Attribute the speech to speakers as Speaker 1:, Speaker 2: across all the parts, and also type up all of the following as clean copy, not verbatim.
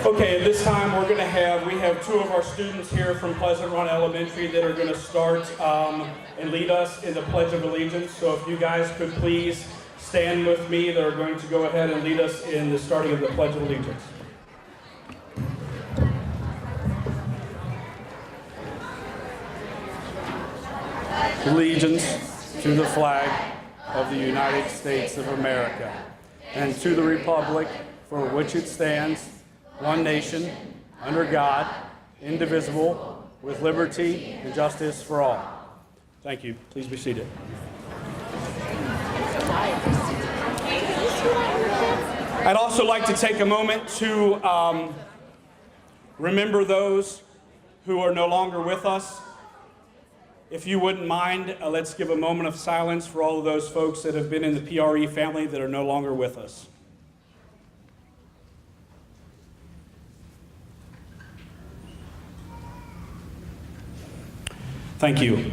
Speaker 1: Okay, at this time we have two of our students here from Pleasant Run Elementary that are going to start and lead us in the Pledge of Allegiance. So if you guys could please stand with me, they're going to go ahead and lead us in the starting of the Pledge of Allegiance. Allegiance to the flag of the United States of America and to the republic for which it stands, one nation, under God, indivisible, with liberty and justice for all. Thank you. Please be seated. I'd also like to take a moment to remember those who are no longer with us. If you wouldn't mind, let's give a moment of silence for all of those folks that have been in the PRE family that are no longer with us. Thank you.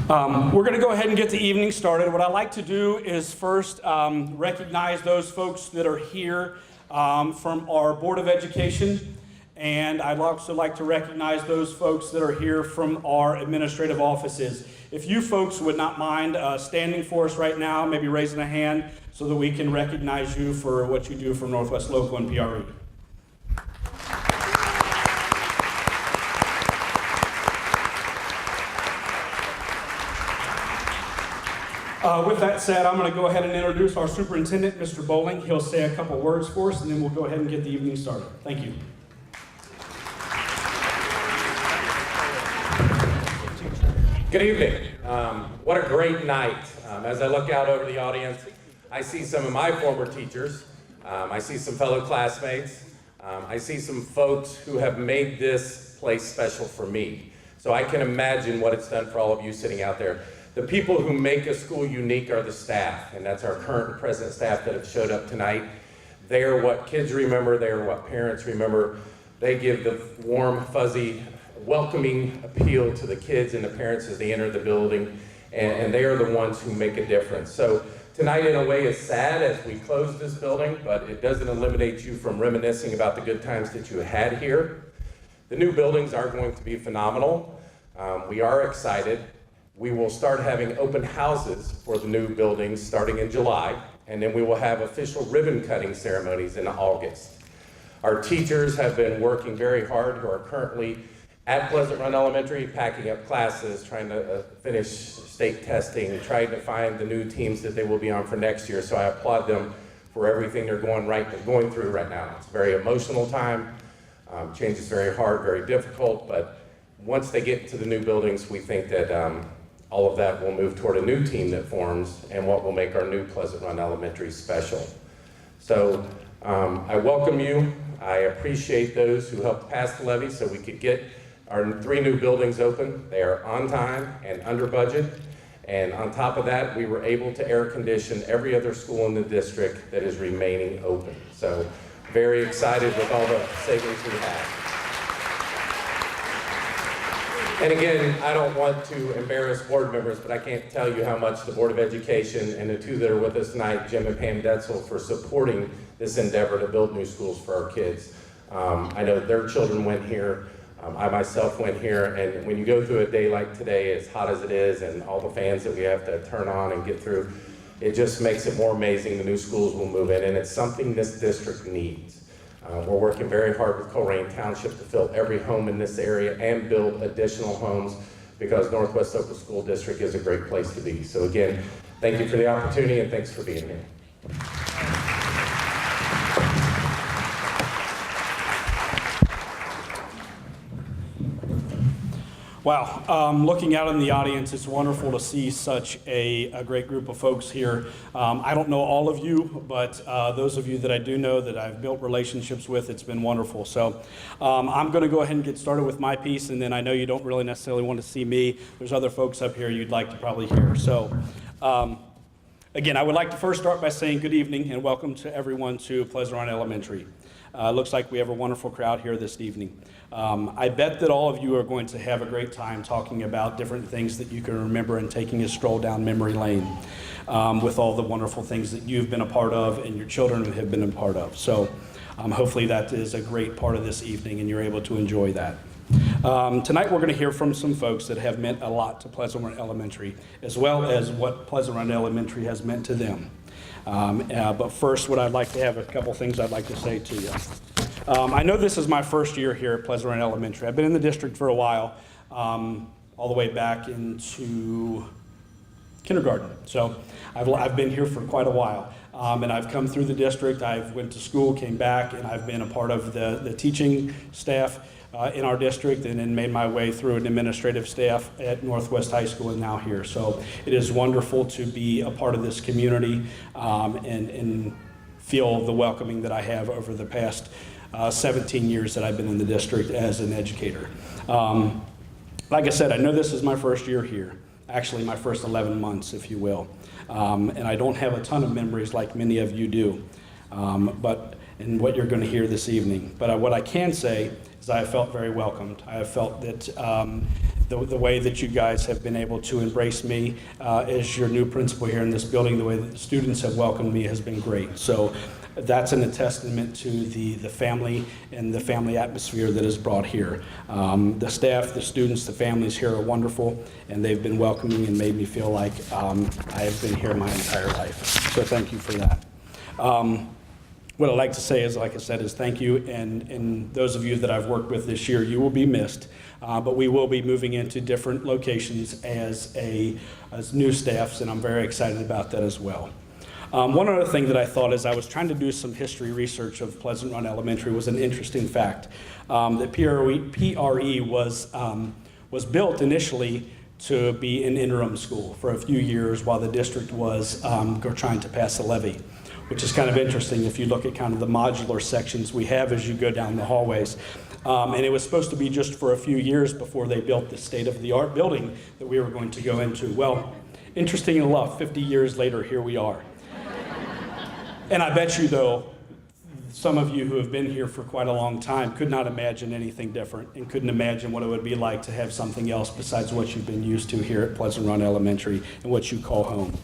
Speaker 1: We're going to go ahead and get the evening started. What I'd like to do is first recognize those folks that are here from our Board of Education, and I'd also like to recognize those folks that are here from our administrative offices. If you folks would not mind standing for us right now, maybe raising a hand so that we can recognize you for what you do for Northwest Local and PRE. With that said, I'm going to go ahead and introduce our superintendent, Mr. Bowling. He'll say a couple words for us, and then we'll go ahead and get the evening started. Thank you.
Speaker 2: Good evening. What a great night. As I look out over the audience, I see some of my former teachers. I see some fellow classmates. I see some folks who have made this place special for me. So I can imagine what it's done for all of you sitting out there. The people who make a school unique are the staff, and that's our current and present staff that have showed up tonight. They are what kids remember. They are what parents remember. They give the warm, fuzzy, welcoming appeal to the kids and the parents as they enter the building, and they are the ones who make a difference. So tonight, in a way, is sad as we close this building, but it doesn't eliminate you from reminiscing about the good times that you had here. The new buildings are going to be phenomenal. We are excited. We will start having open houses for the new buildings starting in July, and then we will have official ribbon cutting ceremonies in August. Our teachers have been working very hard, who are currently at Pleasant Run Elementary, packing up classes, trying to finish state testing, trying to find the new teams that they will be on for next year. So I applaud them for everything they're going through right now. It's a very emotional time. Change is very hard, very difficult, but once they get to the new buildings, we think that all of that will move toward a new team that forms and what will make our new Pleasant Run Elementary special. So I welcome you. I appreciate those who helped pass the levy so we could get our 3 new buildings open. They are on time and under budget. And on top of that, we were able to air condition every other school in the district that is remaining open. So very excited with all the savings we have. And again, I don't want to embarrass board members, but I can't tell you how much the Board of Education and the 2 that are with us tonight, Jim and Pam Detzel, for supporting this endeavor to build new schools for our kids. I know their children went here. I myself went here, and when you go through a day like today, as hot as it is, and all the fans that we have to turn on and get through, it just makes it more amazing. The new schools will move in, and it's something this district needs. We're working very hard with Colerain Township to fill every home in this area and build additional homes because Northwest Local School District is a great place to be. So again, thank you for the opportunity and thanks for being here.
Speaker 1: Wow, looking out in the audience, it's wonderful to see such a great group of folks here. I don't know all of you, but those of you that I do know that I've built relationships with, it's been wonderful. So I'm going to go ahead and get started with my piece, and then I know you don't really necessarily want to see me. There's other folks up here you'd like to probably hear. So again, I would like to first start by saying good evening and welcome to everyone to Pleasant Run Elementary. Looks like we have a wonderful crowd here this evening. I bet that all of you are going to have a great time talking about different things that you can remember and taking a stroll down memory lane with all the wonderful things that you've been a part of and your children have been a part of. So Hopefully that is a great part of this evening and you're able to enjoy that. Tonight we're going to hear from some folks that have meant a lot to Pleasant Run Elementary, as well as what Pleasant Run Elementary has meant to them. But first, what I'd like to have a couple things I'd like to say to you. I know this is my first year here at Pleasant Run Elementary. I've been in the district for a while, all the way back into kindergarten. So I've been here for quite a while. And I've come through the district. I've went to school, came back, and I've been a part of the teaching staff in our district, and then made my way through an administrative staff at Northwest High School and now here. So it is wonderful to be a part of this community and feel the welcoming that I have over the past 17 years that I've been in the district as an educator. Like I said, I know this is my first year here, actually my first 11 months, if you will. And I don't have a ton of memories like many of you do, and what you're going to hear this evening. But what I can say is I have felt very welcomed. I have felt that the way that you guys have been able to embrace me as your new principal here in this building, the way that the students have welcomed me has been great. So that's a testament to the family and the family atmosphere that is brought here. The staff, the students, the families here are wonderful, and they've been welcoming and made me feel like I have been here my entire life. So thank you for that. What I'd like to say is, like I said, is thank you, and those of you that I've worked with this year, you will be missed, but we will be moving into different locations as new staffs, and I'm very excited about that as well. One other thing that I thought as I was trying to do some history research of Pleasant Run Elementary was an interesting fact. That PRE was built initially to be an interim school for a few years while the district was trying to pass a levy, which is kind of interesting if you look at kind of the modular sections we have as you go down the hallways. And it was supposed to be just for a few years before they built the state-of-the-art building that we were going to go into. Well, interesting enough, 50 years later, here we are. And I bet you, though, some of you who have been here for quite a long time could not imagine anything different and couldn't imagine what it would be like to have something else besides what you've been used to here at Pleasant Run Elementary and what you call home.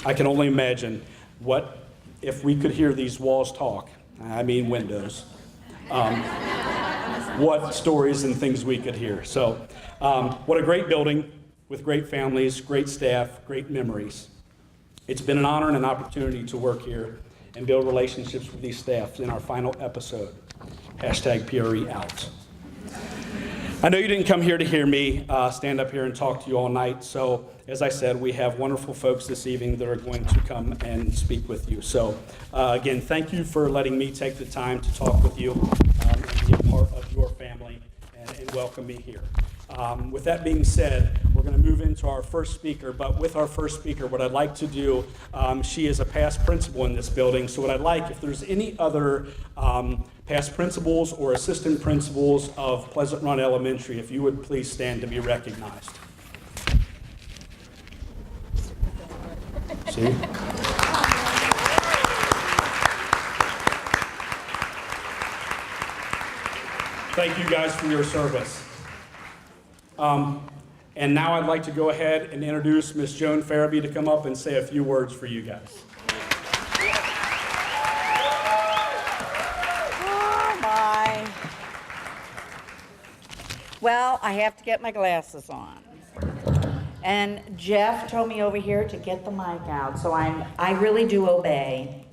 Speaker 1: I can only imagine what if we could hear these walls talk, I mean windows, what stories and things we could hear. So what a great building with great families, great staff, great memories. It's been an honor and an opportunity to work here and build relationships with these staffs in our final episode. #PRE out. I know you didn't come here to hear me stand up here and talk to you all night. So as I said, we have wonderful folks this evening that are going to come and speak with you. So again, thank you for letting me take the time to talk with you and be a part of your family and welcome me here. With that being said, we're going to move into our first speaker, but with our first speaker, what I'd like to do, she is a past principal in this building, so what I'd like, if there's any other past principals or assistant principals of Pleasant Run Elementary, if you would please stand to be recognized. See? Thank you guys for your service. And now I'd like to go ahead and introduce Ms. Joan Farabee to come up and say a few words for you guys.
Speaker 3: Oh, my. Well, I have to get my glasses on. And Jeff told me over here to get the mic out, so I really do obey.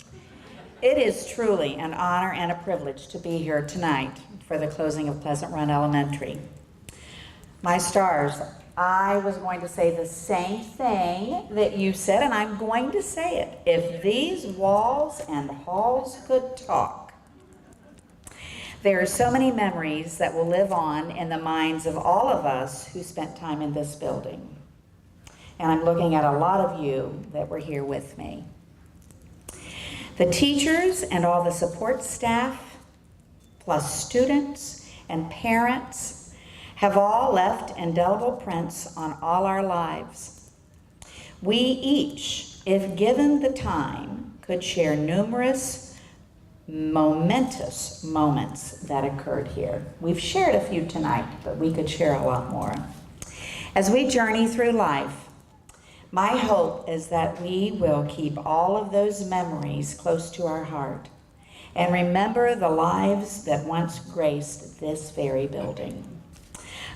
Speaker 3: It is truly an honor and a privilege to be here tonight for the closing of Pleasant Run Elementary. My stars, I was going to say the same thing that you said, and I'm going to say it. If these walls and halls could talk. There are so many memories that will live on in the minds of all of us who spent time in this building. And I'm looking at a lot of you that were here with me. The teachers and all the support staff, plus students and parents, have all left indelible prints on all our lives. We each, if given the time, could share numerous momentous moments that occurred here. We've shared a few tonight, but we could share a lot more. As we journey through life, my hope is that we will keep all of those memories close to our heart and remember the lives that once graced this very building.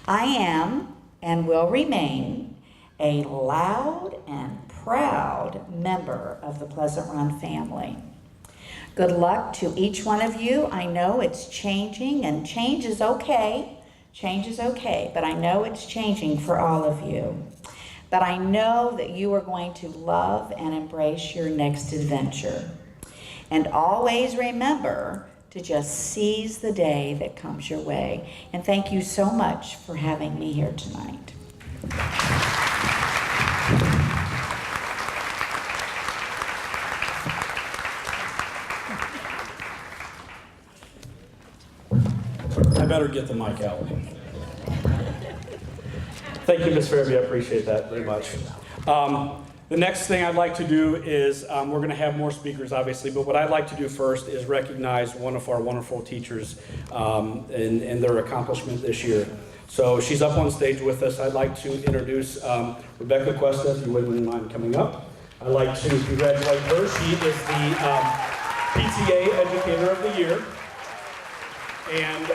Speaker 3: I am and will remain a loud and proud member of the Pleasant Run family. Good luck to each one of you. I know it's changing, and change is okay. Change is okay, but I know it's changing for all of you. But I know that you are going to love and embrace your next adventure. And always remember to just seize the day that comes your way. And thank you so much for having me here tonight.
Speaker 1: I better get the mic out. Thank you, Ms. Fairview. I appreciate that very much. The next thing I'd like to do is, we're going to have more speakers, obviously, but what I'd like to do first is recognize one of our wonderful teachers and their accomplishment this year. So she's up on stage with us. I'd like to introduce Rebecca Cuesta, if you wouldn't mind coming up. I'd like to congratulate her. She is the PTA Educator of the Year. And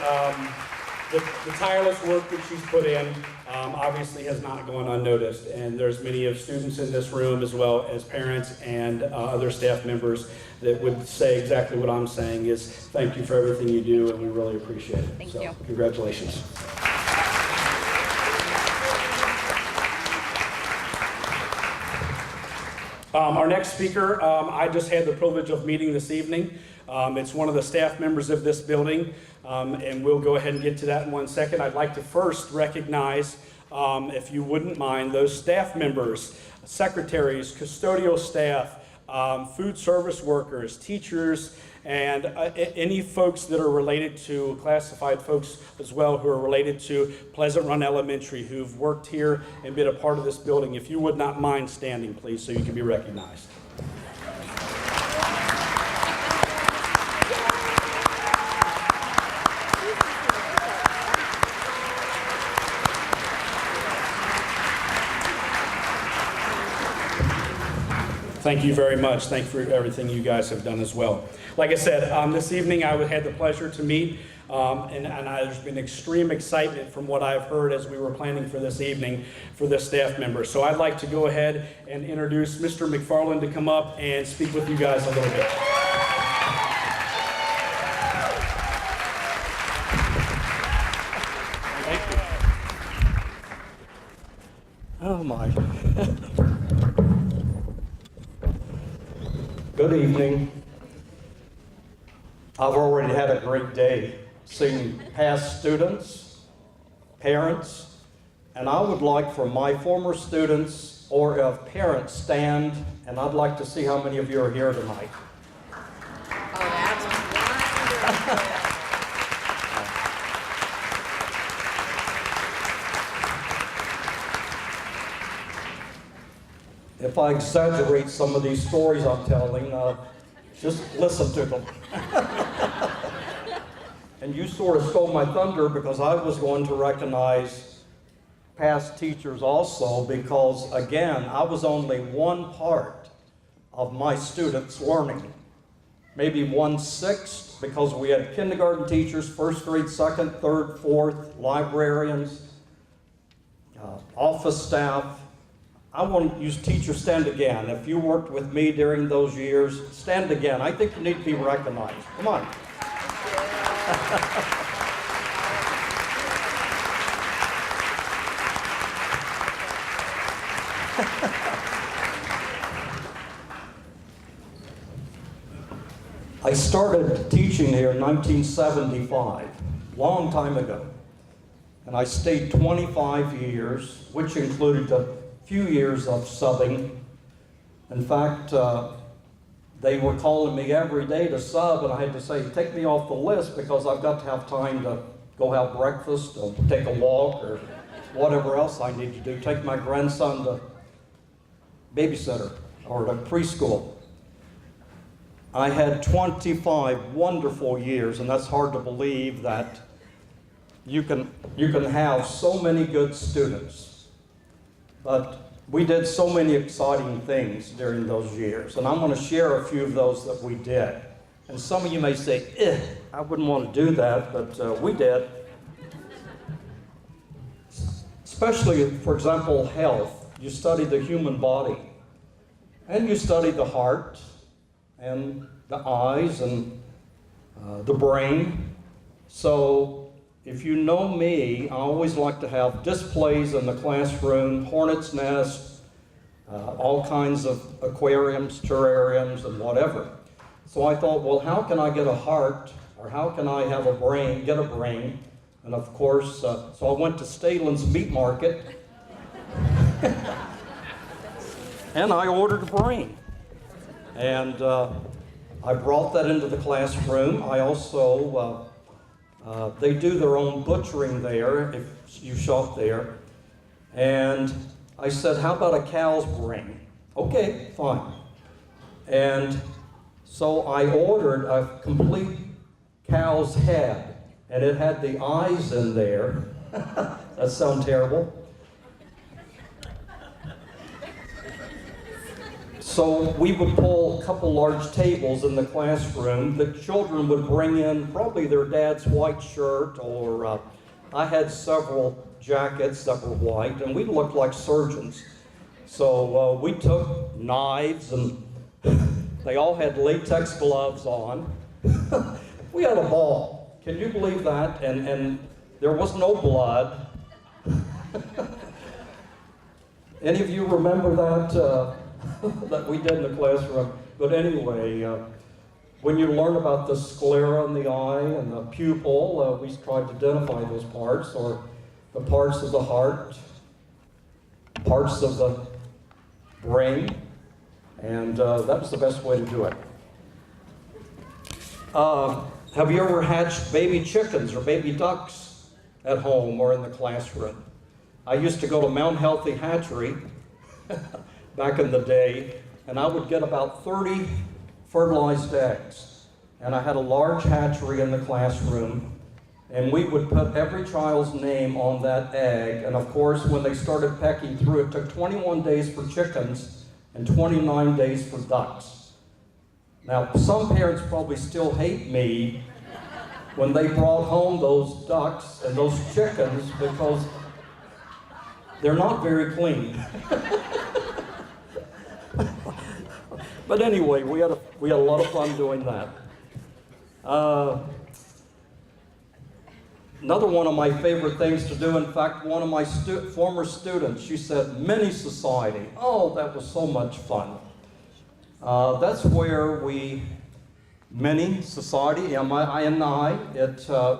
Speaker 1: the tireless work that she's put in obviously has not gone unnoticed. And there's many of students in this room, as well as parents and other staff members, that would say exactly what I'm saying, is thank you for everything you do, and we really appreciate it.
Speaker 4: Thank you.
Speaker 1: Congratulations. Our next speaker, I just had the privilege of meeting this evening. It's one of the staff members of this building, and we'll go ahead and get to that in 1 second. I'd like to first recognize, if you wouldn't mind, those staff members, secretaries, custodial staff, food service workers, teachers, and any folks that are related to, classified folks as well, who are related to Pleasant Run Elementary, who've worked here and been a part of this building. If you would not mind standing, please, so you can be recognized. Thank you very much. Thank you for everything you guys have done as well. Like I said, this evening I had the pleasure to meet, and there's been extreme excitement from what I've heard as we were planning for this evening for this staff member. So I'd like to go ahead and introduce Mr. McFarland to come up and speak with you guys a little bit. Thank you.
Speaker 5: Oh my. Good evening. I've already had a great day seeing past students, parents, and I would like for my former students or if parents stand, and I'd like to see how many of you are here tonight.
Speaker 4: Oh, that's wonderful.
Speaker 5: If I exaggerate some of these stories I'm telling, just listen to them. And you sort of stole my thunder because I was going to recognize past teachers also because, again, I was only one part of my students' learning. Maybe 1/6 because we had kindergarten teachers, first grade, second, third, fourth, librarians, office staff. I want you teachers stand again. If you worked with me during those years, stand again. I think you need to be recognized. Come on. I started teaching here in 1975, long time ago. And I stayed 25 years, which included a few years of subbing. In fact, they were calling me every day to sub, and I had to say, take me off the list because I've got to have time to go have breakfast, or take a walk, or whatever else I need to do. Take my grandson to babysitter or to preschool. I had 25 wonderful years, and that's hard to believe that you can have so many good students. But we did so many exciting things during those years, and I'm going to share a few of those that we did. And some of you may say, I wouldn't want to do that, but we did. Especially, for example, health. You study the human body. And you study the heart, and the eyes, and the brain. So, if you know me, I always like to have displays in the classroom, hornet's nests, all kinds of aquariums, terrariums, and whatever. So I thought, well, how can I get a heart, or how can I have a brain, get a brain? And of course, so I went to Stalin's Meat Market, and I ordered a brain. And I brought that into the classroom. I also, they do their own butchering there, if you shop there. And I said, how about a cow's brain? Okay, fine. And so I ordered a complete cow's head, and it had the eyes in there. That sounds terrible. So we would pull a couple large tables in the classroom. The children would bring in probably their dad's white shirt, or I had several jackets that were white, and we looked like surgeons. So we took knives, and they all had latex gloves on. We had a ball. Can you believe that? And there was no blood. Any of you remember that? That we did in the classroom. But anyway, when you learn about the sclera in the eye and the pupil, we tried to identify those parts, or the parts of the heart, parts of the brain, and that was the best way to do it. Have you ever hatched baby chickens or baby ducks at home or in the classroom? I used to go to Mount Healthy Hatchery back in the day, and I would get about 30 fertilized eggs. And I had a large hatchery in the classroom, and we would put every child's name on that egg. And of course, when they started pecking through, it took 21 days for chickens and 29 days for ducks. Now, some parents probably still hate me when they brought home those ducks and those chickens, because they're not very clean. But anyway, we had a lot of fun doing that. Another one of my favorite things to do, in fact, one of my former students, she said, mini society. Oh, that was so much fun. That's where mini society, M-I-N-I,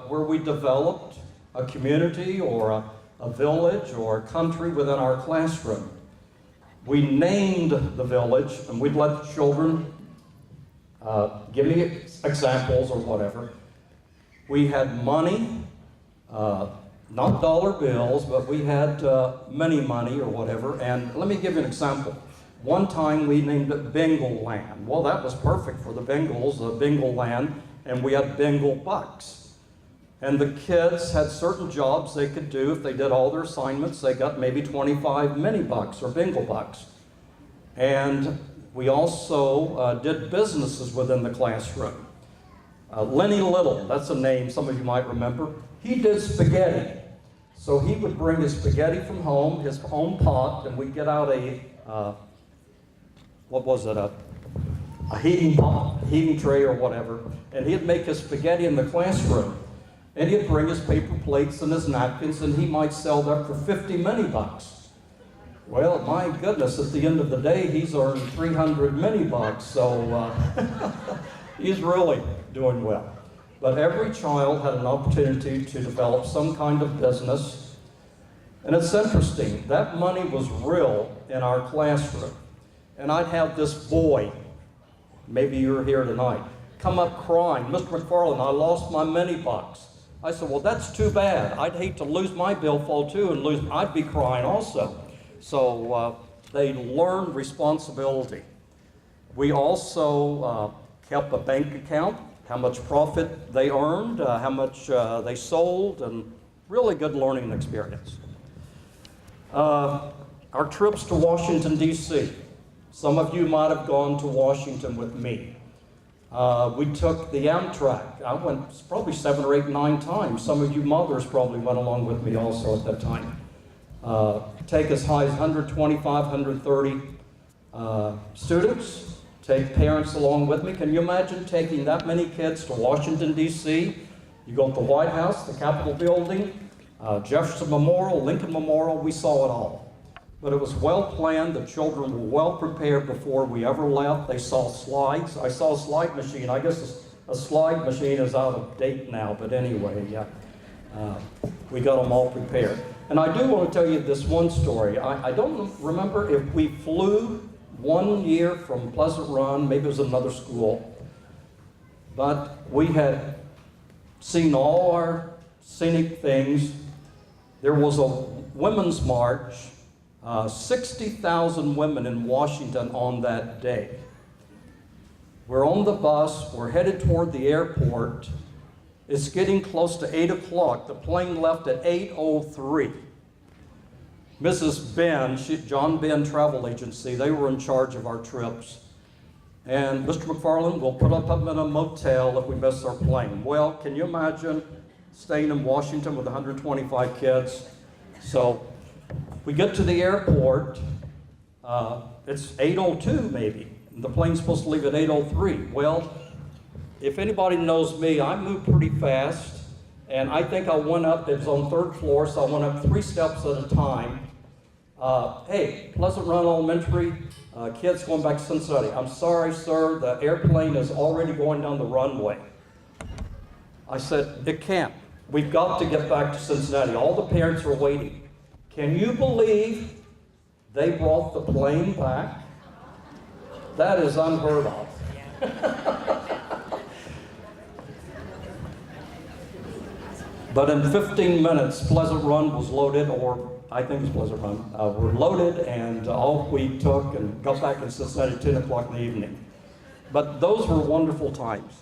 Speaker 5: where we developed a community or a village or a country within our classroom. We named the village, and we'd let the children give me examples or whatever. We had money, not dollar bills, but we had mini money or whatever. And let me give you an example. One time we named it Bengal Land. Well, that was perfect for the Bengals, the Bengal Land, and we had Bengal bucks. And the kids had certain jobs they could do. If they did all their assignments, they got maybe 25 mini bucks or Bengal bucks. And we also did businesses within the classroom. Lenny Little, that's a name some of you might remember. He did spaghetti. So he would bring his spaghetti from home, his own pot, and we'd get out a heating tray or whatever, and he'd make his spaghetti in the classroom. And he'd bring his paper plates and his napkins, and he might sell that for 50 mini bucks. Well, my goodness, at the end of the day, he's earned 300 mini bucks, so he's really doing well. But every child had an opportunity to develop some kind of business. And it's interesting, that money was real in our classroom. And I'd have this boy, maybe you're here tonight, come up crying, Mr. McFarland, I lost my mini bucks. I said, well, that's too bad. I'd hate to lose my billfold too, and I'd be crying also. So they learned responsibility. We also kept a bank account, how much profit they earned, how much they sold, and really good learning experience. Our trips to Washington, D.C. Some of you might have gone to Washington with me. We took the Amtrak. I went probably 7 or 8, 9 times. Some of you mothers probably went along with me also at that time. Take as high as 125, 130 students. Take parents along with me. Can you imagine taking that many kids to Washington, D.C.? You go to the White House, the Capitol building, Jefferson Memorial, Lincoln Memorial. We saw it all. But it was well planned. The children were well prepared before we ever left. They saw slides. I saw a slide machine. I guess a slide machine is out of date now, but anyway, yeah. We got them all prepared. And I do want to tell you this one story. I don't remember if we flew one year from Pleasant Run, maybe it was another school, but we had seen all our scenic things. There was a women's march. 60,000 women in Washington on that day. We're on the bus, we're headed toward the airport. It's getting close to 8 o'clock. The plane left at 8:03. Mrs. Ben, John Ben Travel Agency, they were in charge of our trips. And Mr. McFarland, we'll put up in a motel if we miss our plane. Well, can you imagine staying in Washington with 125 kids? So we get to the airport, it's 8:02 maybe. The plane's supposed to leave at 8:03. Well, if anybody knows me, I move pretty fast, and I think I went up, it was on 3rd floor, so I went up 3 steps at a time. Hey, Pleasant Run Elementary, kids going back to Cincinnati. I'm sorry, sir, the airplane is already going down the runway. I said, it can't. We've got to get back to Cincinnati. All the parents are waiting. Can you believe they brought the plane back? That is unheard of. But in 15 minutes, Pleasant Run was loaded, or I think it was Pleasant Run. We're loaded, and off we took and got back in Cincinnati at 10 o'clock in the evening. But those were wonderful times.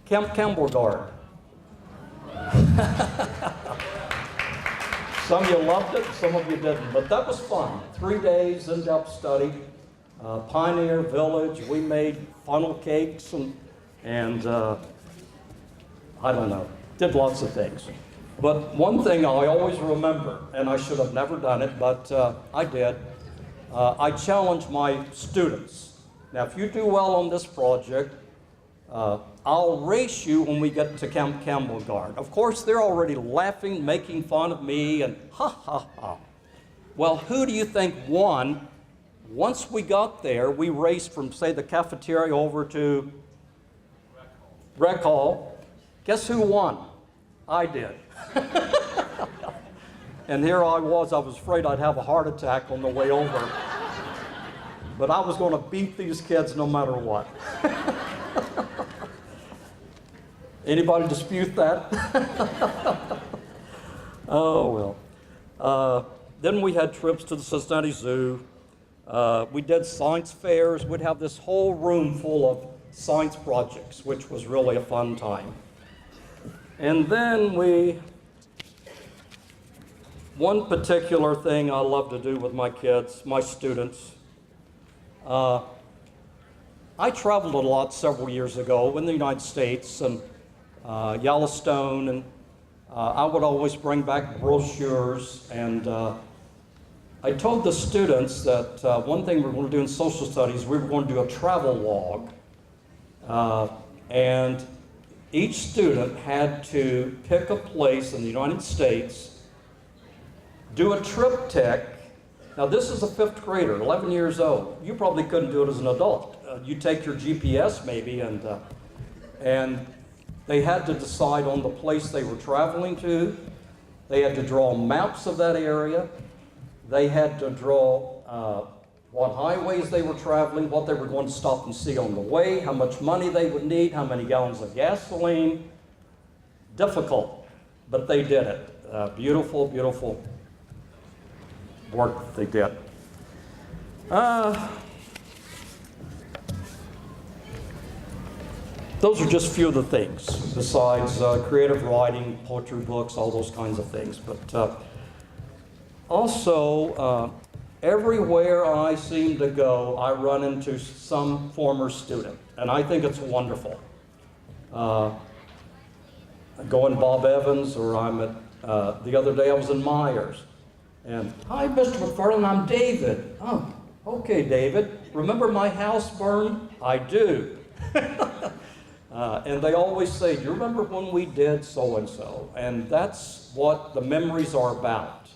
Speaker 5: Camp Campbell Guard. Some of you loved it, some of you didn't, but that was fun. 3 days in-depth study, Pioneer Village. We made funnel cakes and I don't know, did lots of things. But one thing I always remember, and I should have never done it, but I did. I challenged my students. Now, if you do well on this project, I'll race you when we get to Camp Campbell Guard. Of course, they're already laughing, making fun of me, and ha, ha, ha. Well, who do you think won? Once we got there, we raced from, say, the cafeteria over to Rec Hall. Guess who won? I did. And here I was afraid I'd have a heart attack on the way over. But I was going to beat these kids no matter what. Anybody dispute that? Oh, well. Then we had trips to the Cincinnati Zoo. We did science fairs. We'd have this whole room full of science projects, which was really a fun time. And then one particular thing I love to do with my kids, my students, I traveled a lot several years ago in the United States, and Yellowstone, and I would always bring back brochures, and I told the students that one thing we were going to do in social studies, we were going to do a travel log, and each student had to pick a place in the United States, do a triptych. Now this is a 5th grader, 11 years old. You probably couldn't do it as an adult. You take your GPS maybe, and they had to decide on the place they were traveling to. They had to draw maps of that area. They had to draw what highways they were traveling, what they were going to stop and see on the way, how much money they would need, how many gallons of gasoline. Difficult, but they did it. Beautiful, beautiful work they did. Those are just a few of the things, besides creative writing, poetry books, all those kinds of things. But also, everywhere I seem to go, I run into some former student, and I think it's wonderful. I go in Bob Evans, or I'm at, the other day I was in Myers, and, hi, Mr. McFarland, I'm David. Oh, okay, David. Remember my house burned? I do. And they always say, do you remember when we did so-and-so? And that's what the memories are about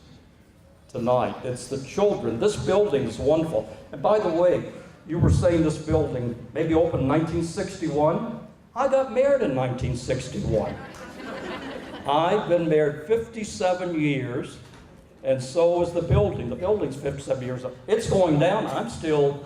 Speaker 5: tonight. It's the children. This building is wonderful. And by the way, you were saying this building maybe opened in 1961. I got married in 1961. I've been married 57 years, and so is the building. The building's 57 years old. It's going down. I'm still...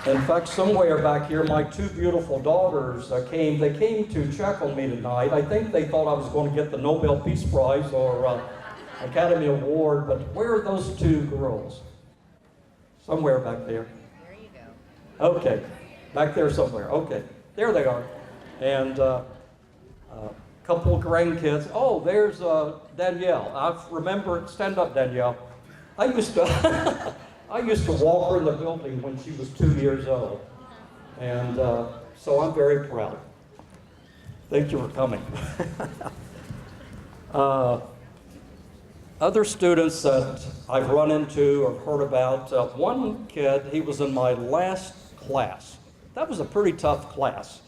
Speaker 5: In fact, somewhere back here, my two beautiful daughters came to check on me tonight. I think they thought I was going to get the Nobel Peace Prize or Academy Award, but where are those two girls? Somewhere back there.
Speaker 4: There you go.
Speaker 5: Okay, back there somewhere. Okay, there they are. And a couple of grandkids. Oh, there's Danielle. I remember, stand up, Danielle. I used to walk her in the building when she was 2 years old. And so I'm very proud. Thank you for coming. Other students that I've run into or heard about, one kid, he was in my last class. That was a pretty tough class.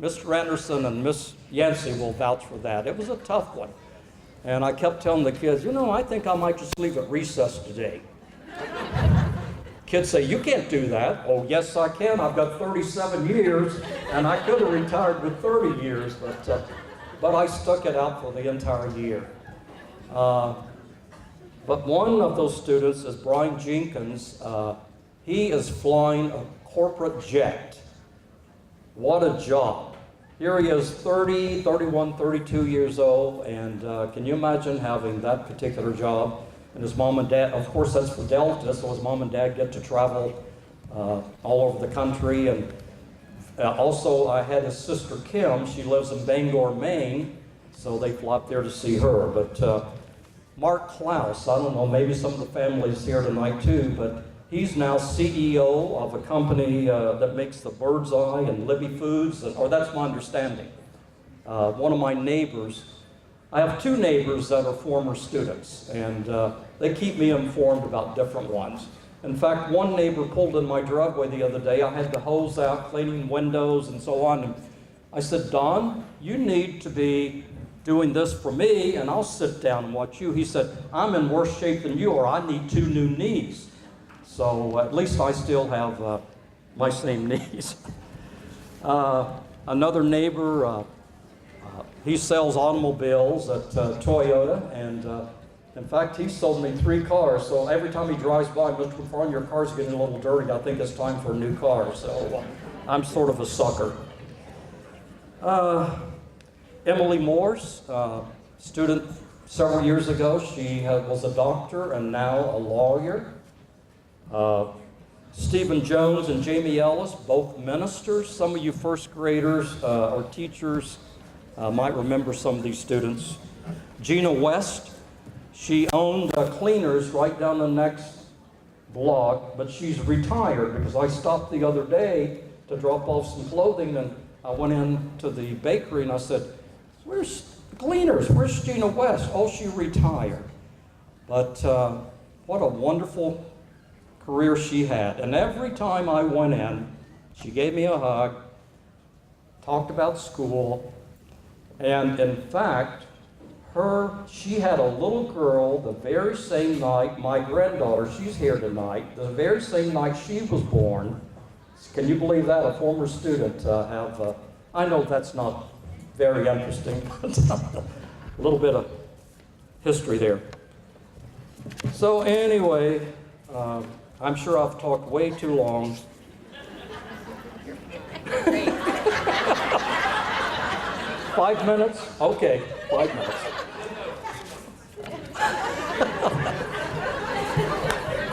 Speaker 5: Mr. Anderson and Miss Yancey will vouch for that. It was a tough one. And I kept telling the kids, you know, I think I might just leave at recess today. Kids say, you can't do that. Oh, yes, I can. I've got 37 years, and I could have retired with 30 years, but I stuck it out for the entire year. But one of those students is Brian Jenkins. He is flying a corporate jet. What a job. Here he is, 30, 31, 32 years old, and can you imagine having that particular job? And his mom and dad, of course that's for Delta, so his mom and dad get to travel all over the country. And also I had his sister Kim, she lives in Bangor, Maine, so they fly up there to see her. But Mark Klaus, I don't know, maybe some of the families here tonight too, but he's now CEO of a company that makes the Bird's Eye and Libby Foods, or that's my understanding. One of my neighbors, I have two neighbors that are former students, and they keep me informed about different ones. In fact, one neighbor pulled in my driveway the other day. I had the hose out, cleaning windows and so on. And I said, Don, you need to be doing this for me, and I'll sit down and watch you. He said, I'm in worse shape than you are. I need 2 new knees. So at least I still have my same knees. Another neighbor, he sells automobiles at Toyota, and in fact, he sold me 3 cars. So every time he drives by, Mr. McFarland, your car's getting a little dirty. I think it's time for a new car. So I'm sort of a sucker. Emily Morse, student several years ago. She was a doctor and now a lawyer. Stephen Jones and Jamie Ellis, both ministers. Some of you first graders or teachers might remember some of these students. Gina West, she owned Cleaners right down the next block, but she's retired because I stopped the other day to drop off some clothing, and I went into the bakery and I said, where's Cleaners? Where's Gina West? Oh, she retired. But what a wonderful career she had. And every time I went in, she gave me a hug, talked about school, and in fact, she had a little girl the very same night, my granddaughter, she's here tonight, the very same night she was born. Can you believe that? A former student I know that's not very interesting, but a little bit of history there. So anyway, I'm sure I've talked way too long. 5 minutes? Okay, 5 minutes.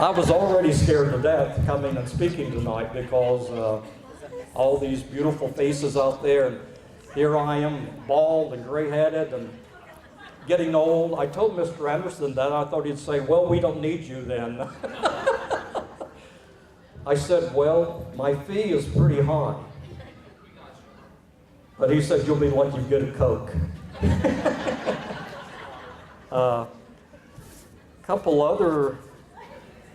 Speaker 5: I was already scared to death coming and speaking tonight because all these beautiful faces out there. here I am, bald and gray-headed and getting old. I told Mr. Anderson that. I thought he'd say, well, we don't need you then. I said, well, my fee is pretty high. But he said, you'll be lucky you get a Coke. Couple other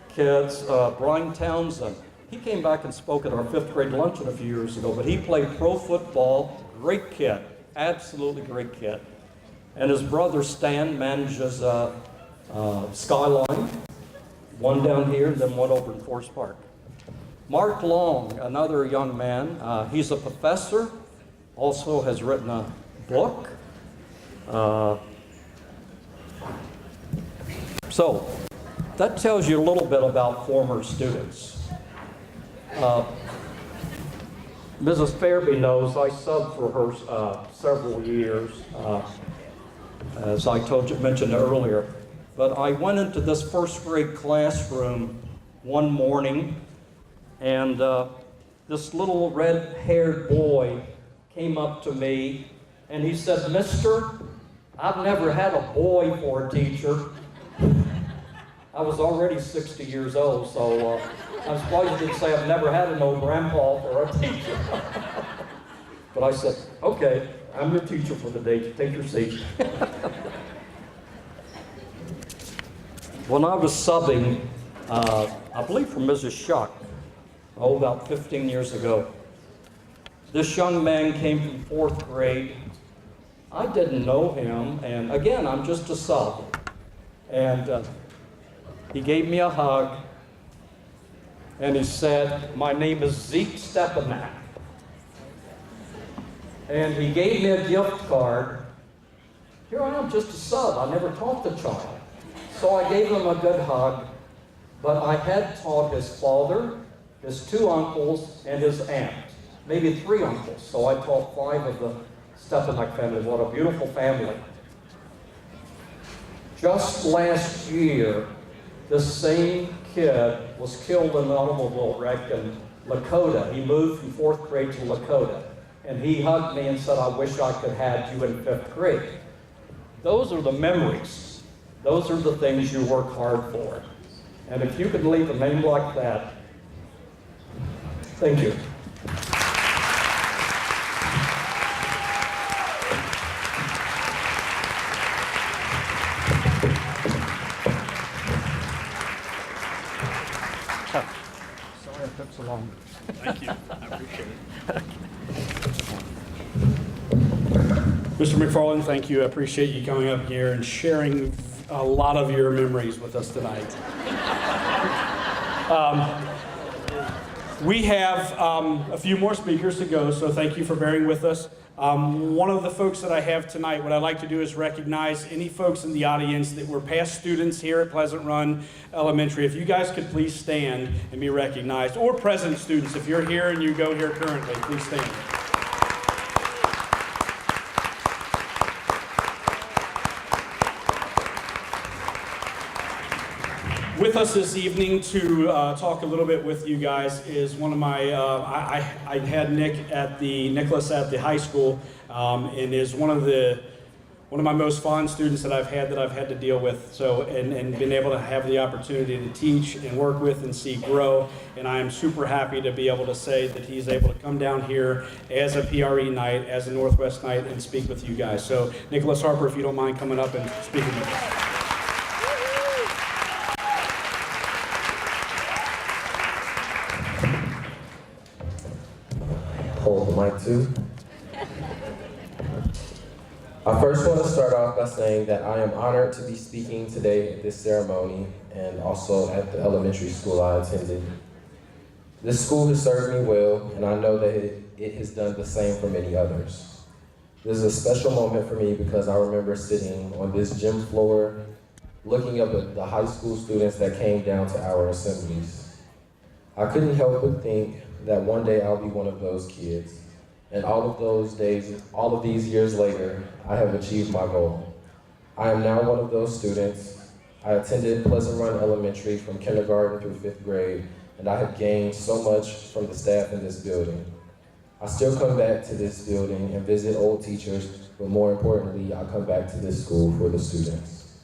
Speaker 5: kids, Brian Townsend. He came back and spoke at our 5th grade luncheon a few years ago, but he played pro football. Great kid, absolutely great kid. And his brother Stan manages Skyline, one down here and then one over in Forest Park. Mark Long, another young man, he's a professor, also has written a book. So that tells you a little bit about former students. Mrs. Fairby knows I subbed for her several years, as I mentioned earlier. But I went into this 1st grade classroom one morning, and this little red-haired boy came up to me, and he said, "Mister, I've never had a boy for a teacher." I was already 60 years old, so I'm surprised you didn't say I've never had an old grandpa for a teacher. But I said, okay, I'm your teacher for the day. Take your seat. When I was subbing, I believe for Mrs. Shuck, about 15 years ago, this young man came from 4th grade. I didn't know him, and again, I'm just a sub. And he gave me a hug, and he said, "My name is Zeke Stepanak." And he gave me a gift card. Here I am, just a sub. I never taught the child. So I gave him a good hug, but I had taught his father, his 2 uncles, and his aunt, maybe 3 uncles. So I taught 5 of the Stepanak family. What a beautiful family. Just last year, this same kid was killed in an automobile wreck in Lakota. He moved from 4th grade to Lakota. And he hugged me and said, "I wish I could have you in 5th grade." Those are the memories. Those are the things you work hard for. And if you could leave a name like that, thank you. Sorry I took so long.
Speaker 1: Thank you. I appreciate it. Mr. McFarland, thank you. I appreciate you coming up here and sharing a lot of your memories with us tonight. We have a few more speakers to go, so thank you for bearing with us. One of the folks that I have tonight, what I'd like to do is recognize any folks in the audience that were past students here at Pleasant Run Elementary. If you guys could please stand and be recognized, or present students, if you're here and you go here currently, please stand. With us this evening to talk a little bit with you guys is one of my, I had Nicholas at the high school, and is one of my most fond students that I've had to deal with. So, and been able to have the opportunity to teach and work with and see grow. And I am super happy to be able to say that he's able to come down here as a PRE night, as a Northwest night, and speak with you guys. So, Nicholas Harper, if you don't mind coming up and speaking with us.
Speaker 6: Hold the mic too. I first want to start off by saying that I am honored to be speaking today at this ceremony and also at the elementary school I attended. This school has served me well, and I know that it has done the same for many others. This is a special moment for me because I remember sitting on this gym floor looking up at the high school students that came down to our assemblies. I couldn't help but think that one day I'll be one of those kids. And all of those days, all of these years later, I have achieved my goal. I am now one of those students. I attended Pleasant Run Elementary from kindergarten through 5th grade, and I have gained so much from the staff in this building. I still come back to this building and visit old teachers, but more importantly, I come back to this school for the students.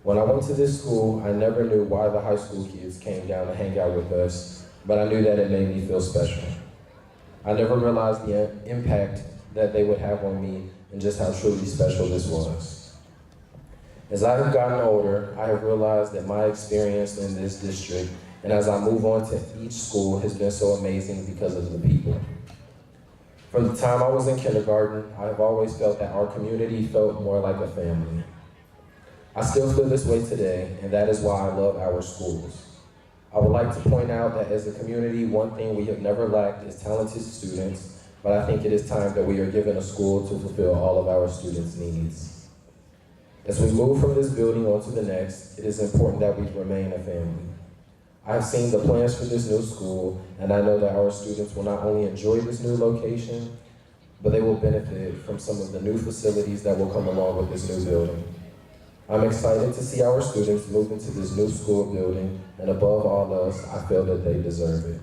Speaker 6: When I went to this school, I never knew why the high school kids came down to hang out with us, but I knew that it made me feel special. I never realized the impact that they would have on me and just how truly special this was. As I have gotten older, I have realized that my experience in this district and as I move on to each school has been so amazing because of the people. From the time I was in kindergarten, I have always felt that our community felt more like a family. I still feel this way today, and that is why I love our schools. I would like to point out that as a community, one thing we have never lacked is talented students, but I think it is time that we are given a school to fulfill all of our students' needs. As we move from this building on to the next, it is important that we remain a family. I have seen the plans for this new school, and I know that our students will not only enjoy this new location, but they will benefit from some of the new facilities that will come along with this new building. I'm excited to see our students move into this new school building, and above all else, I feel that they deserve it.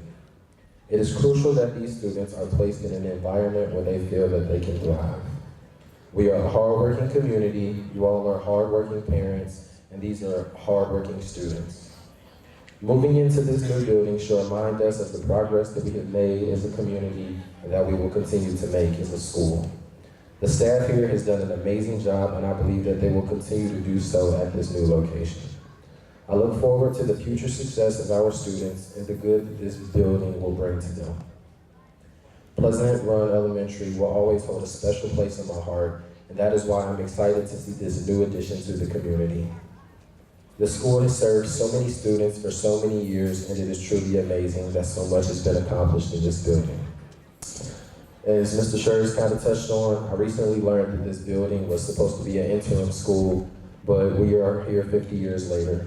Speaker 6: It is crucial that these students are placed in an environment where they feel that they can thrive. We are a hardworking community, you all are hardworking parents, and these are hardworking students. Moving into this new building should remind us of the progress that we have made as a community and that we will continue to make as a school. The staff here has done an amazing job, and I believe that they will continue to do so at this new location. I look forward to the future success of our students and the good that this building will bring to them. Pleasant Run Elementary will always hold a special place in my heart, and that is why I'm excited to see this new addition to the community. The school has served so many students for so many years, and it is truly amazing that so much has been accomplished in this building. As Mr. Scherz kind of touched on, I recently learned that this building was supposed to be an interim school, but we are here 50 years later.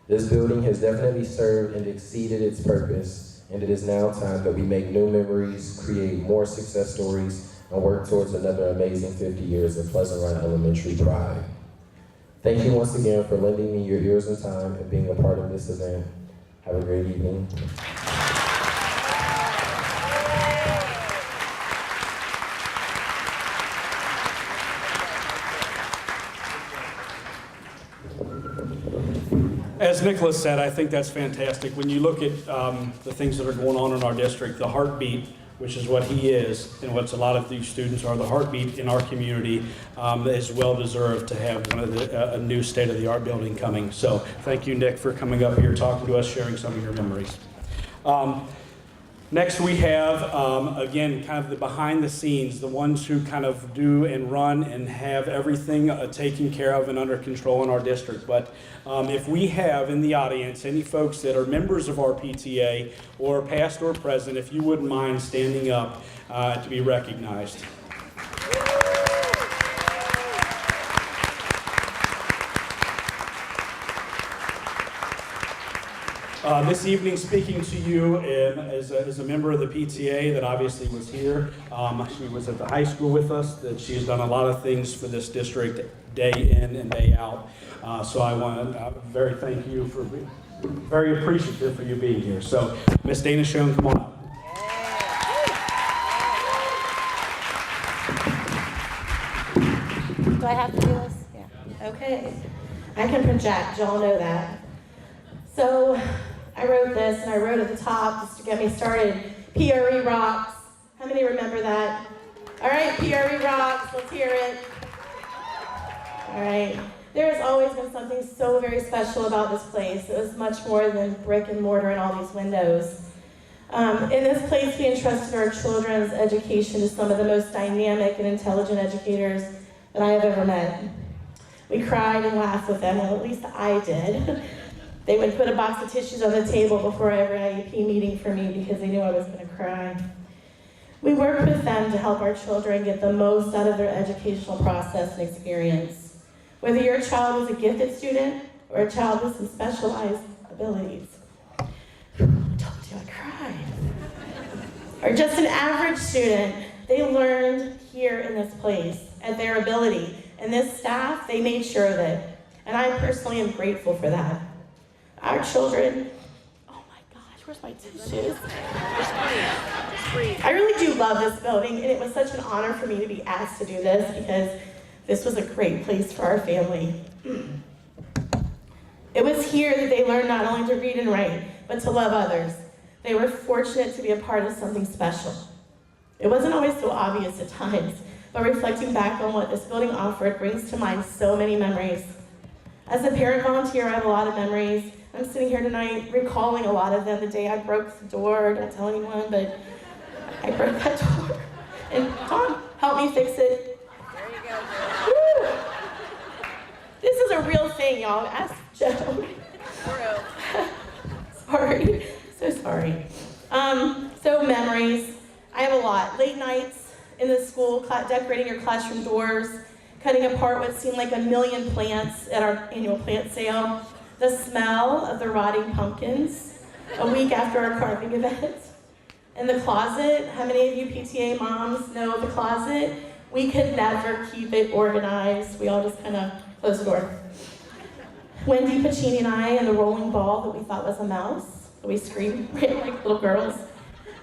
Speaker 6: This building has definitely served and exceeded its purpose, and it is now time that we make new memories, create more success stories, and work towards another amazing 50 years of Pleasant Run Elementary pride. Thank you once again for lending me your ears and time and being a part of this event. Have a great evening.
Speaker 1: As Nicholas said, I think that's fantastic. When you look at the things that are going on in our district, the heartbeat, which is what he is, and what a lot of these students are, the heartbeat in our community, is well deserved to have one of a new state-of-the-art building coming. So thank you, Nick, for coming up here, talking to us, sharing some of your memories. Next we have, again, kind of the behind the scenes, the ones who kind of do and run and have everything taken care of and under control in our district. But if we have in the audience any folks that are members of our PTA or past or present, if you wouldn't mind standing up to be recognized. This evening, speaking to you as a member of the PTA that obviously was here. She was at the high school with us, that she has done a lot of things for this district day in and day out. So I want to very thank you for very appreciative for you being here. So Miss Dana Schoen, come on up.
Speaker 7: Do I have to do this? Yeah. Okay. I can project, y'all know that. So I wrote this, and I wrote at the top, just to get me started, PRE rocks. How many remember that? All right, PRE rocks, let's hear it. All right. There has always been something so very special about this place. It was much more than brick and mortar and all these windows. In this place, we entrusted our children's education to some of the most dynamic and intelligent educators that I have ever met. We cried and laughed with them, well, at least I did. They would put a box of tissues on the table before every IEP meeting for me because they knew I was going to cry. We worked with them to help our children get the most out of their educational process and experience. Whether your child was a gifted student or a child with some specialized abilities. I told you I cried. Or just an average student, they learned here in this place at their ability. And this staff, they made sure of it. And I personally am grateful for that. Our children, oh my gosh, Where's my tissues?
Speaker 4: Just breathe.
Speaker 7: I really do love this building, and it was such an honor for me to be asked to do this because this was a great place for our family. It was here that they learned not only to read and write, but to love others. They were fortunate to be a part of something special. It wasn't always so obvious at times, but reflecting back on what this building offered brings to mind so many memories. As a parent volunteer, I have a lot of memories. I'm sitting here tonight recalling a lot of them. The day I broke the door, don't tell anyone, but I broke that door. And Tom helped me fix it.
Speaker 4: There you go.
Speaker 7: Woo! This is a real thing, y'all. Ask Joe. Sorry, so sorry. So memories. I have a lot. Late nights in the school, decorating your classroom doors, cutting apart what seemed like a million plants at our annual plant sale, the smell of the rotting pumpkins a week after our carving event. In the closet, how many of you PTA moms know the closet? We could never keep it organized. We all just kind of close the door. Wendy Pacini and I and the rolling ball that we thought was a mouse, that we screamed like little girls.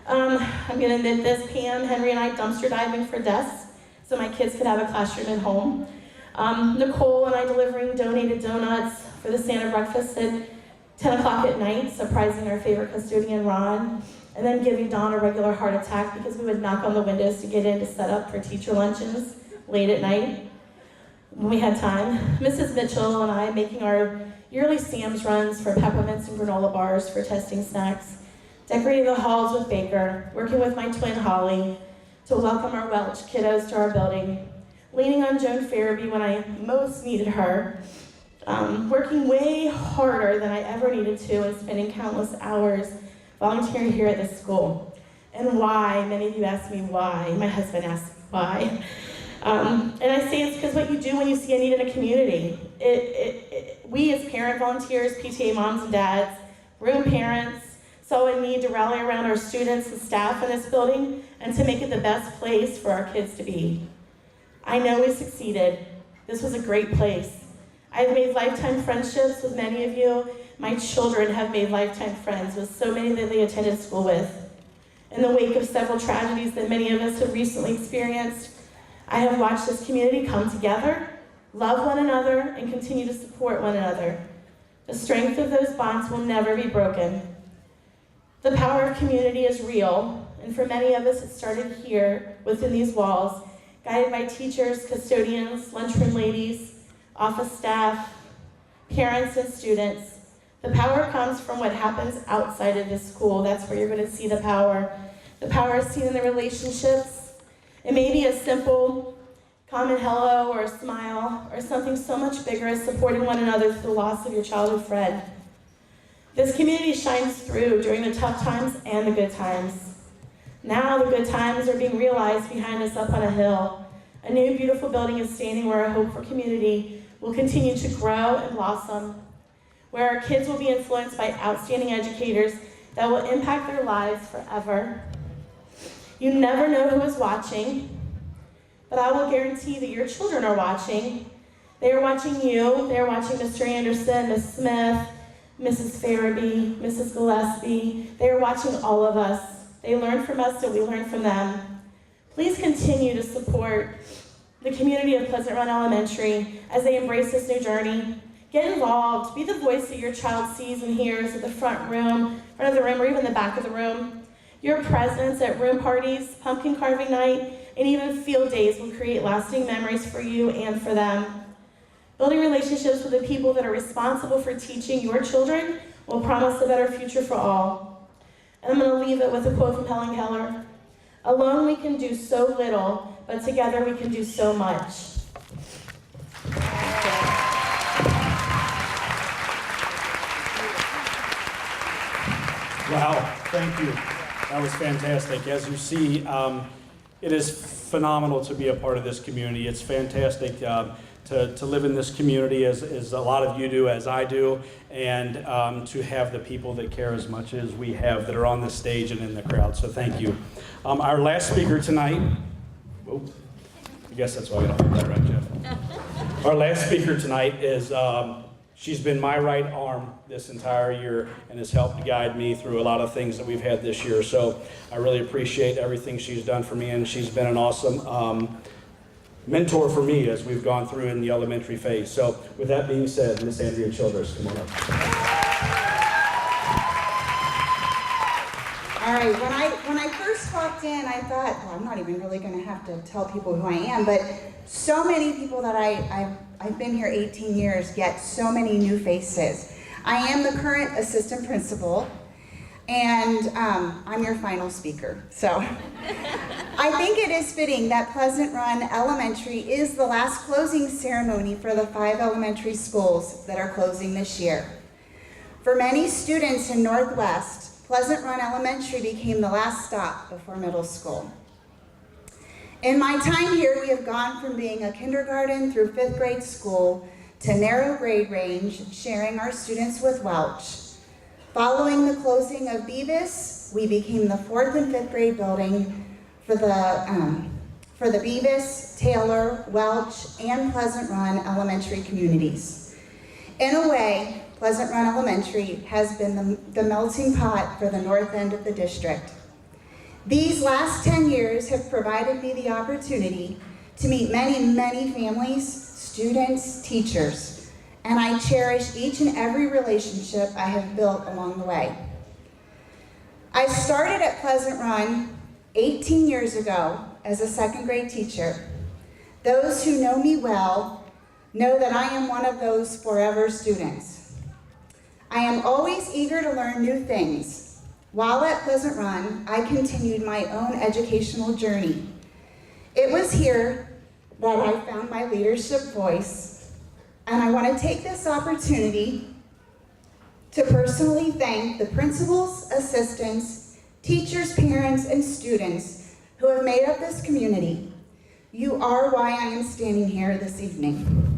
Speaker 7: I'm gonna admit this, Pam, Henry, and I dumpster diving for desks so my kids could have a classroom at home. Nicole and I delivering donated donuts for the Santa breakfast at 10 o'clock at night, surprising our favorite custodian, Ron, and then giving Dawn a regular heart attack because we would knock on the windows to get in to set up for teacher luncheons late at night when we had time. Mrs. Mitchell and I making our yearly Sam's runs for peppermints and granola bars for testing snacks, decorating the halls with Baker, working with my twin Holly to welcome our Welch kiddos to our building, leaning on Joan Farabee when I most needed her, working way harder than I ever needed to and spending countless hours volunteering here at this school. And why? Many of you ask me why. My husband asks why. And I say it's because what you do when you see a need in a community. We as parent volunteers, PTA moms and dads, room parents, saw a need to rally around our students and staff in this building and to make it the best place for our kids to be. I know we succeeded. This was a great place. I've made lifetime friendships with many of you. My children have made lifetime friends with so many that they attended school with. In the wake of several tragedies that many of us have recently experienced, I have watched this community come together, love one another, and continue to support one another. The strength of those bonds will never be broken. The power of community is real, and for many of us it started here, within these walls, guided by teachers, custodians, lunchroom ladies, office staff, parents, and students. The power comes from what happens outside of this school. That's where you're going to see the power. The power is seen in the relationships. It may be a simple common hello or a smile, or something so much bigger as supporting one another through the loss of your childhood friend. This community shines through during the tough times and the good times. Now the good times are being realized behind us up on a hill. A new beautiful building is standing where our hope for community will continue to grow and blossom, where our kids will be influenced by outstanding educators that will impact their lives forever. You never know who is watching, but I will guarantee that your children are watching. They are watching you. They are watching Mr. Anderson, Ms. Smith, Mrs. Farabee, Mrs. Gillespie. They are watching all of us. They learn from us and we learn from them. Please continue to support the community of Pleasant Run Elementary as they embrace this new journey. Get involved. Be the voice that your child sees and hears at the front of the room, or even the back of the room. Your presence at room parties, pumpkin carving night, and even field days will create lasting memories for you and for them. Building relationships with the people that are responsible for teaching your children will promise a better future for all. And I'm going to leave it with a quote from Helen Keller. Alone we can do so little, but together we can do so much.
Speaker 1: Wow, thank you. That was fantastic. As you see, it is phenomenal to be a part of this community. It's fantastic to live in this community as a lot of you do, as I do, and to have the people that care as much as we have that are on the stage and in the crowd. So thank you. Our last speaker tonight, I guess that's why I don't have that right, Jeff. Our last speaker tonight is She's been my right arm this entire year and has helped guide me through a lot of things that we've had this year. So I really appreciate everything she's done for me, and she's been an awesome mentor for me as we've gone through in the elementary phase. So with that being said, Miss Andrea Childress, come on up.
Speaker 8: All right, when I first walked in, I thought, well, I'm not even really going to have to tell people who I am, but so many people that I've been here 18 years, yet so many new faces. I am the current assistant principal, and I'm your final speaker. So I think it is fitting that Pleasant Run Elementary is the last closing ceremony for the 5 elementary schools that are closing this year. For many students in Northwest, Pleasant Run Elementary became the last stop before middle school. In my time here, we have gone from being a kindergarten through 5th grade school to narrow grade range, sharing our students with Welch. Following the closing of Beavis, we became the 4th and 5th grade building for the Beavis, Taylor, Welch, and Pleasant Run elementary communities. In a way, Pleasant Run Elementary has been the melting pot for the north end of the district. These last 10 years have provided me the opportunity to meet many, many families, students, teachers, and I cherish each and every relationship I have built along the way. I started at Pleasant Run 18 years ago as a 2nd grade teacher. Those who know me well know that I am one of those forever students. I am always eager to learn new things. While at Pleasant Run, I continued my own educational journey. It was here that I found my leadership voice, and I want to take this opportunity to personally thank the principals, assistants, teachers, parents, and students who have made up this community. You are why I am standing here this evening.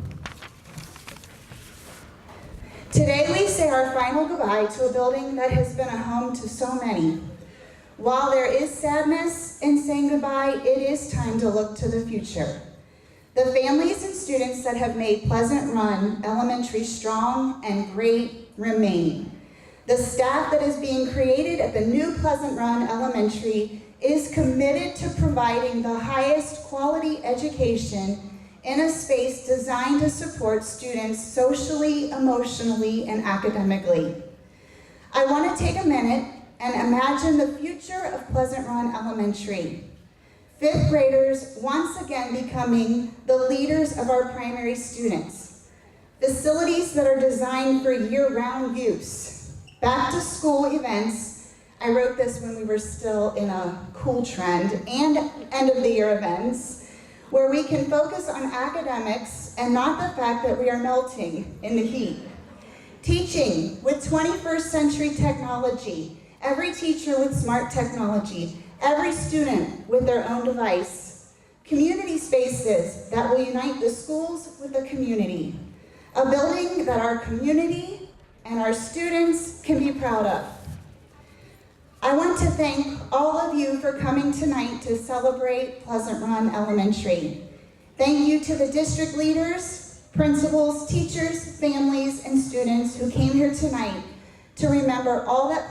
Speaker 8: Today we say our final goodbye to a building that has been a home to so many. While there is sadness in saying goodbye, it is time to look to the future. The families and students that have made Pleasant Run Elementary strong and great remain. The staff that is being created at the new Pleasant Run Elementary is committed to providing the highest quality education in a space designed to support students socially, emotionally, and academically. I want to take a minute and imagine the future of Pleasant Run Elementary. 5th graders once again becoming the leaders of our primary students. Facilities that are designed for year-round use. Back-to-school events. I wrote this when we were still in a cool trend, and end-of-the-year events, where we can focus on academics and not the fact that we are melting in the heat. Teaching with 21st century technology, every teacher with smart technology, every student with their own device. Community spaces that will unite the schools with the community. A building that our community and our students can be proud of. I want to thank all of you for coming tonight to celebrate Pleasant Run Elementary. Thank you to the district leaders, principals, teachers, families, and students who came here tonight to remember all that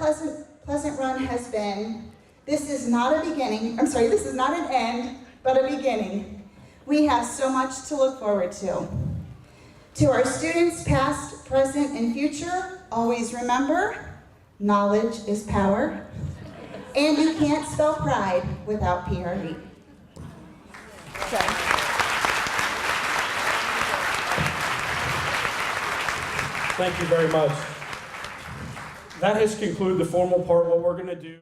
Speaker 8: Pleasant Run has been. This is not a beginning, this is not an end, but a beginning. We have so much to look forward to. To our students, past, present, and future, always remember, knowledge is power, and you can't spell pride without PRD. So.
Speaker 1: Thank you very much. That has concluded the formal part. What we're going to do